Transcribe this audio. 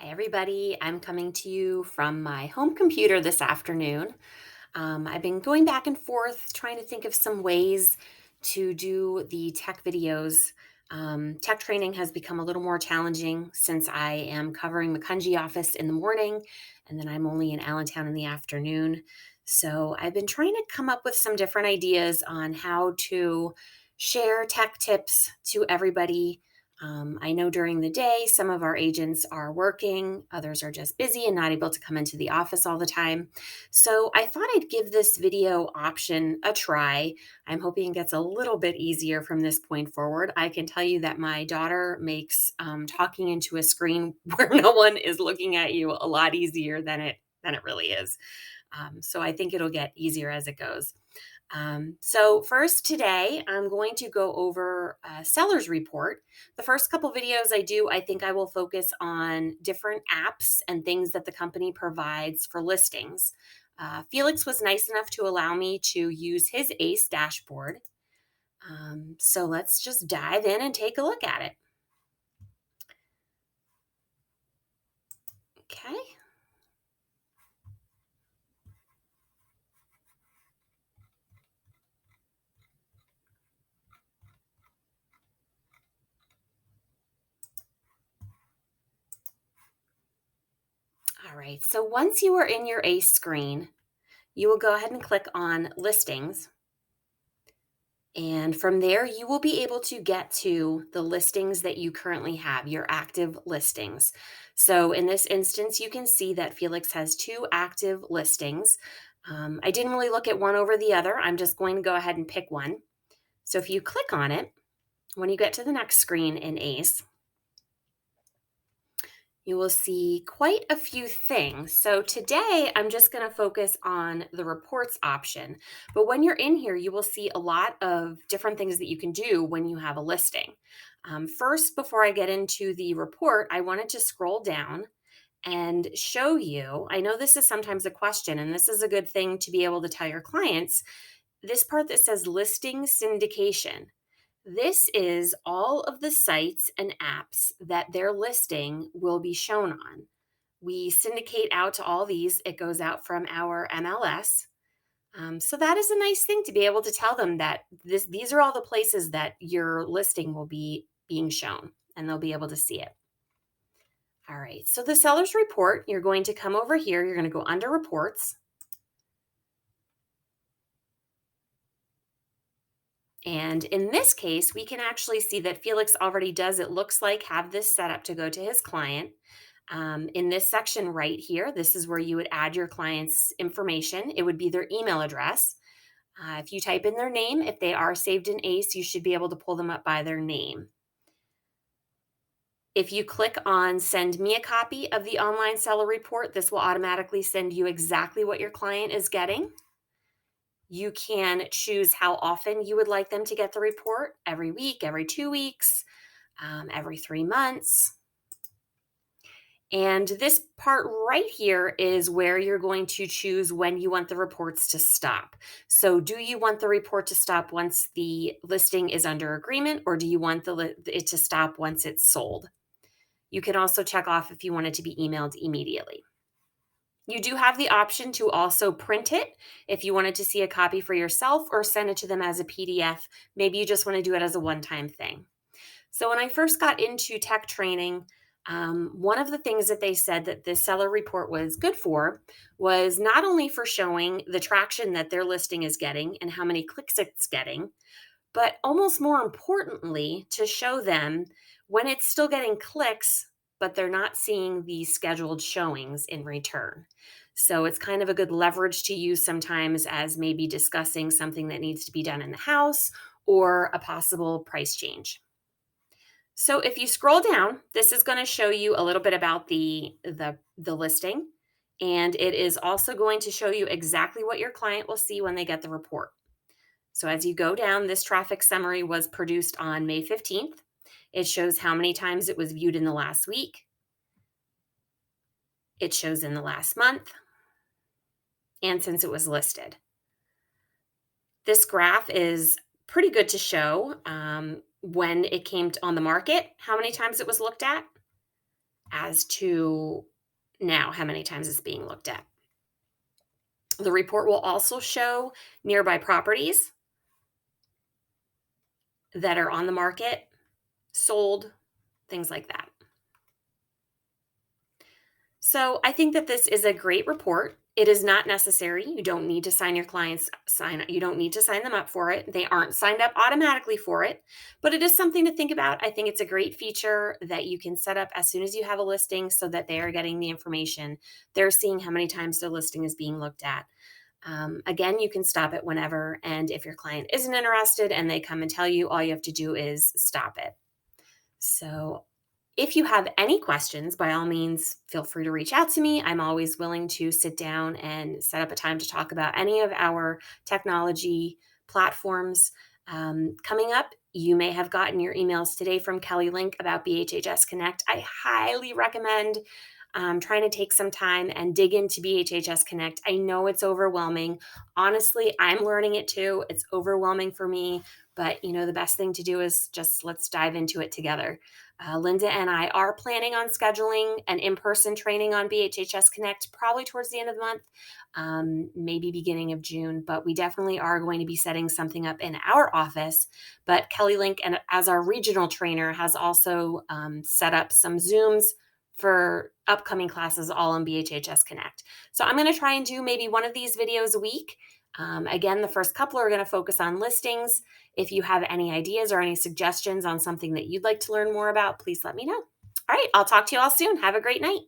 Hi, everybody. I'm coming to you from my home computer this afternoon. I've been going back and forth trying to think of some ways to do the tech videos. Tech training has become a little more challenging since I am covering the Kunji office in the morning and then I'm only in Allentown in the afternoon. So I've been trying to come up with some different ideas on how to share tech tips to everybody. I know during the day, some of our agents are working, others are just busy and not able to come into the office all the time. So I thought I'd give this video option a try. I'm hoping it gets a little bit easier from this point forward. I can tell you that my daughter makes talking into a screen where no one is looking at you a lot easier than it really is. So I think it'll get easier as it goes. So first today, I'm going to go over a seller's report. The first couple videos I do, I think I will focus on different apps and things that the company provides for listings. Felix was nice enough to allow me to use his ACE dashboard. So let's just dive in and take a look at it. Okay. All right. So once you are in your ACE screen, you will go ahead and click on listings. And from there, you will be able to get to the listings that you currently have, your active listings. So in this instance, you can see that Felix has two active listings. I didn't really look at one over the other. I'm just going to go ahead and pick one. So if you click on it, when you get to the next screen in ACE, you will see quite a few things. So today I'm just going to focus on the reports option. But when you're in here, you will see a lot of different things that you can do when you have a listing. First, before I get into the report, I wanted to scroll down and show you. I know this is sometimes a question, and this is a good thing to be able to tell your clients. This part that says listing syndication. This is all of the sites and apps that their listing will be shown on. We syndicate out to all these. It goes out from our MLS. So that is a nice thing to be able to tell them that these are all the places that your listing will be being shown and they'll be able to see it. All right. So the seller's report, you're going to come over here. You're going to go under reports. And in this case, we can actually see that Felix already does, it looks like, have this set up to go to his client. In this section right here, this is where you would add your client's information. It would be their email address. If you type in their name, if they are saved in ACE, you should be able to pull them up by their name. If you click on send me a copy of the online seller report, this will automatically send you exactly what your client is getting. You can choose how often you would like them to get the report, every week, every 2 weeks, every 3 months. And this part right here is where you're going to choose when you want the reports to stop. So, do you want the report to stop once the listing is under agreement, or do you want it to stop once it's sold? You can also check off if you want it to be emailed immediately. You do have the option to also print it if you wanted to see a copy for yourself or send it to them as a PDF. Maybe you just want to do it as a one time thing. So, when I first got into tech training, one of the things that they said that this seller report was good for was not only for showing the traction that their listing is getting and how many clicks it's getting, but almost more importantly, to show them when it's still getting clicks, but they're not seeing the scheduled showings in return. So it's kind of a good leverage to use sometimes as maybe discussing something that needs to be done in the house or a possible price change. So if you scroll down, this is going to show you a little bit about the listing, and it is also going to show you exactly what your client will see when they get the report. So as you go down, this traffic summary was produced on May 15th. It shows how many times it was viewed in the last week. It shows in the last month and since it was listed. This graph is pretty good to show when it came on the market, how many times it was looked at, as to now how many times it's being looked at. The report will also show nearby properties that are on the market, sold, things like that. So I think that this is a great report. It is not necessary. You don't need to sign your clients sign you don't need to sign them up for it. They aren't signed up automatically for it, but it is something to think about. I think it's a great feature that you can set up as soon as you have a listing so that they are getting the information. They're seeing how many times their listing is being looked at. Again, you can stop it whenever. And if your client isn't interested and they come and tell you, all you have to do is stop it. So, if you have any questions, by all means, feel free to reach out to me. I'm always willing to sit down and set up a time to talk about any of our technology platforms. Coming up, you may have gotten your emails today from Kelly Link about BHHS Connect. I highly recommend trying to take some time and dig into BHHS Connect. I know it's overwhelming. Honestly, I'm learning it too. It's overwhelming for me, but the best thing to do is just let's dive into it together. Linda and I are planning on scheduling an in-person training on BHHS Connect probably towards the end of the month, maybe beginning of June, but we definitely are going to be setting something up in our office. But Kelly Link, and as our regional trainer, has also set up some Zooms for upcoming classes all on BHHS Connect. So I'm going to try and do maybe one of these videos a week. Again, the first couple are going to focus on listings. If you have any ideas or any suggestions on something that you'd like to learn more about, please let me know. All right, I'll talk to you all soon. Have a great night.